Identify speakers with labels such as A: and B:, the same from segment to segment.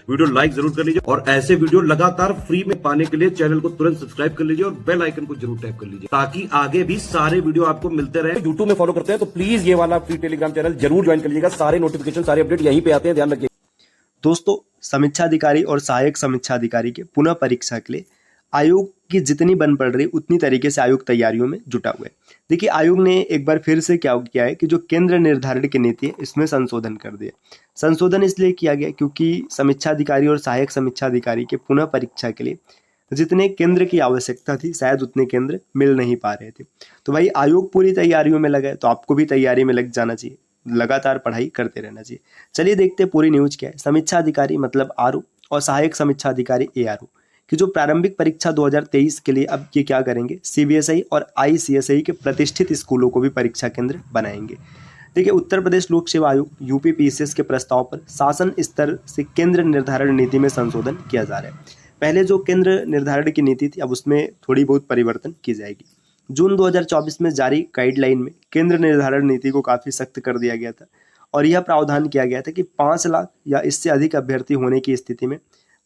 A: Video like जरूर कर लीजिए और ऐसे वीडियो लगातार फ्री में पाने के लिए चैनल को तुरंत सब्सक्राइब कर लीजिए और बेल आइकन को जरूर टैप कर लीजिए ताकि आगे भी सारे वीडियो आपको मिलते रहे। यूट्यूब में फॉलो करते हैं तो प्लीज ये वाला फ्री टेलीग्राम चैनल जरूर ज्वाइन कर लीजिएगा। सारे नोटिफिकेशन सारे अपडेट यहीं पे आते हैं, ध्यान रखिए।
B: दोस्तों, समीक्षा अधिकारी और सहायक समीक्षा अधिकारी के पुनः परीक्षा के लिए आयोग की जितनी बन पड़ रही उतनी तरीके से आयोग तैयारियों में जुटा हुआ है। देखिए, आयोग ने एक बार फिर से क्या किया है कि जो केंद्र निर्धारण की नीति है इसमें संशोधन कर दिया। संशोधन इसलिए किया गया क्योंकि समीक्षा अधिकारी और सहायक समीक्षा अधिकारी के पुनः परीक्षा के लिए जितने केंद्र की आवश्यकता थी शायद उतने केंद्र मिल नहीं पा रहे थे। तो भाई आयोग पूरी तैयारियों में लगा है, तो आपको भी तैयारी में लग जाना चाहिए, लगातार पढ़ाई करते रहना चाहिए। चलिए देखते हैं पूरी न्यूज क्या है। समीक्षा अधिकारी मतलब आरओ और सहायक समीक्षा अधिकारी एआरओ कि जो प्रारंभिक परीक्षा 2023 के लिए अब ये क्या करेंगे, सीबीएसई और आईसीएसई के प्रतिष्ठित स्कूलों को भी परीक्षा केंद्र बनाएंगे। देखिए, उत्तर प्रदेश लोक सेवा आयोग यूपीपीसीएस के प्रस्ताव पर शासन स्तर से केंद्र निर्धारण नीति में संशोधन किया जा रहा है। पहले जो केंद्र निर्धारण की नीति थी अब उसमें थोड़ी बहुत परिवर्तन की जाएगी। जून 2024 में जारी गाइडलाइन में केंद्र निर्धारण नीति को काफी सख्त कर दिया गया था और यह प्रावधान किया गया था कि 5 लाख या इससे अधिक अभ्यर्थी होने की स्थिति में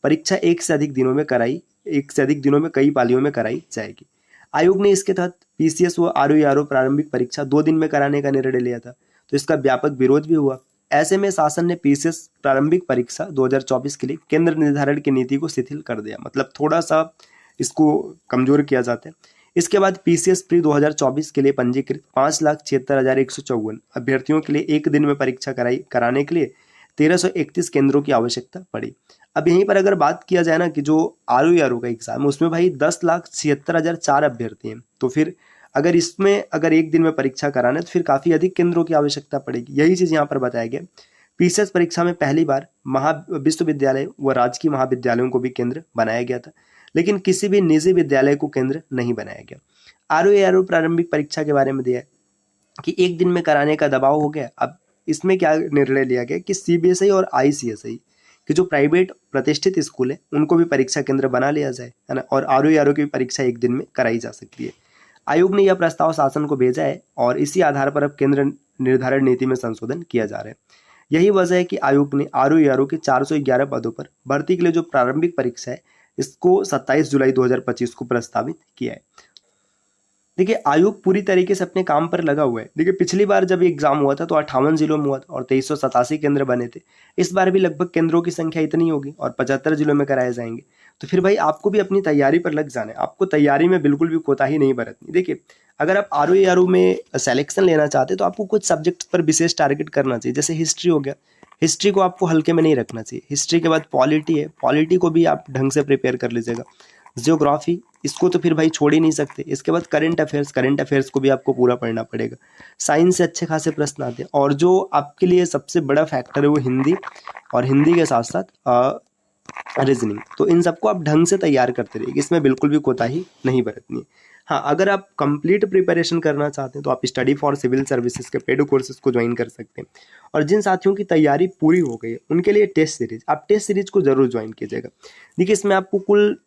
B: परीक्षा एक से अधिक दिनों में कई पालियों में कराई जाएगी। आयोग ने इसके तहत पीसीएस व आरओ प्रारंभिक परीक्षा 2 दिन में कराने का निर्णय लिया था, तो इसका व्यापक विरोध भी हुआ। ऐसे में शासन ने पीसीएस प्रारंभिक परीक्षा 2024 के लिए केंद्र निर्धारण की नीति को शिथिल कर दिया, मतलब थोड़ा सा इसको कमजोर किया जाता है। इसके बाद पीसीएस प्री 2024 के लिए पंजीकृत 5,76,154 अभ्यर्थियों के लिए एक दिन में परीक्षा कराने के लिए 1331 केंद्रों की आवश्यकता पड़ी। अब यहीं पर अगर बात किया जाए ना कि जो आरओ का एग्जाम है उसमें भाई 10,76,004 अभ्यर्थी हैं, तो फिर अगर एक दिन में परीक्षा कराना है तो फिर काफी अधिक केंद्रों की आवश्यकता पड़ेगी। यही चीज यहाँ पर बताया गया। पीसीएस परीक्षा में पहली बार विश्वविद्यालय व राजकीय महाविद्यालयों को भी केंद्र बनाया गया था, लेकिन किसी भी निजी विद्यालय को केंद्र नहीं बनाया गया। आरओ प्रारंभिक परीक्षा के बारे में दिया है कि एक दिन में कराने का दबाव हो गया। अब इसमें क्या निर्णय लिया गया कि सीबीएसई और आईसीएसई कि जो प्राइवेट प्रतिष्ठित स्कूल है उनको भी परीक्षा केंद्र बना लिया जाए, है ना, और आरओ की परीक्षा एक दिन में कराई जा सकती है। आयोग ने यह प्रस्ताव शासन को भेजा है और इसी आधार पर अब केंद्र निर्धारण नीति में संशोधन किया जा रहा है। यही वजह है कि आयोग ने आरओ के 411 पदों पर भर्ती के लिए जो प्रारंभिक परीक्षा है इसको 27 जुलाई 2025 को प्रस्तावित किया है। देखिए, आयोग पूरी तरीके से अपने काम पर लगा हुआ है। देखिए, पिछली बार जब एग्जाम हुआ था तो 58 जिलों में हुआ था और 2387 केंद्र बने थे। इस बार भी लगभग केंद्रों की संख्या इतनी होगी और 75 जिलों में कराए जाएंगे। तो फिर भाई आपको भी अपनी तैयारी पर लग जाना है, आपको तैयारी में बिल्कुल भी कोताही नहीं बरतनी। देखिए, अगर आप आरओ में सेलेक्शन लेना चाहते हैं तो आपको कुछ सब्जेक्ट पर विशेष टारगेट करना चाहिए। जैसे हिस्ट्री हो गया, हिस्ट्री को आपको हल्के में नहीं रखना चाहिए। हिस्ट्री के बाद पॉलिटी है, पॉलिटी को भी आप ढंग से प्रिपेयर कर लीजिएगा। जियोग्राफी, इसको तो फिर भाई छोड़ ही नहीं सकते। इसके बाद करंट अफेयर्स को भी आपको पूरा पढ़ना पड़ेगा। साइंस से अच्छे खासे प्रश्न आते हैं और जो आपके लिए सबसे बड़ा फैक्टर है वो हिंदी, और हिंदी के साथ साथ रीजनिंग। तो इन सबको आप ढंग से तैयार करते रहिए, इसमें बिल्कुल भी कोताही नहीं बरतनी है। हाँ, अगर आप कंप्लीट प्रिपरेशन करना चाहते हैं तो आप स्टडी फॉर सिविल सर्विसेज के पेड कोर्सेज को ज्वाइन कर सकते हैं। और जिन साथियों की तैयारी पूरी हो गई है उनके लिए आप टेस्ट सीरीज को जरूर ज्वाइन कीजिएगा। देखिए, इसमें आपको कुल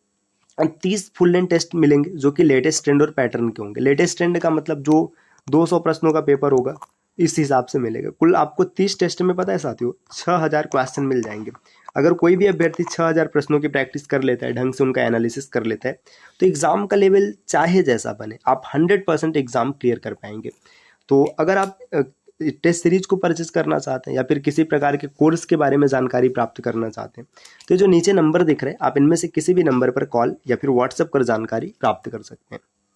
B: 30 फुल लेंथ टेस्ट मिलेंगे जो कि लेटेस्ट ट्रेंड और पैटर्न के होंगे। लेटेस्ट ट्रेंड का मतलब जो 200 प्रश्नों का पेपर होगा इस हिसाब से मिलेगा। कुल आपको 30 टेस्ट में, पता है साथियों, 6000 क्वेश्चन मिल जाएंगे। अगर कोई भी अभ्यर्थी 6000 प्रश्नों की प्रैक्टिस कर लेता है, ढंग से उनका एनालिसिस कर लेता है, तो एग्जाम का लेवल चाहे जैसा बने आप 100% एग्जाम क्लियर कर पाएंगे। तो अगर आप टेस्ट सीरीज को परचेज करना चाहते हैं या फिर किसी प्रकार के कोर्स के बारे में जानकारी प्राप्त करना चाहते हैं तो जो नीचे नंबर दिख रहे हैं आप इनमें से किसी भी नंबर पर कॉल या फिर व्हाट्सएप कर जानकारी प्राप्त कर सकते हैं।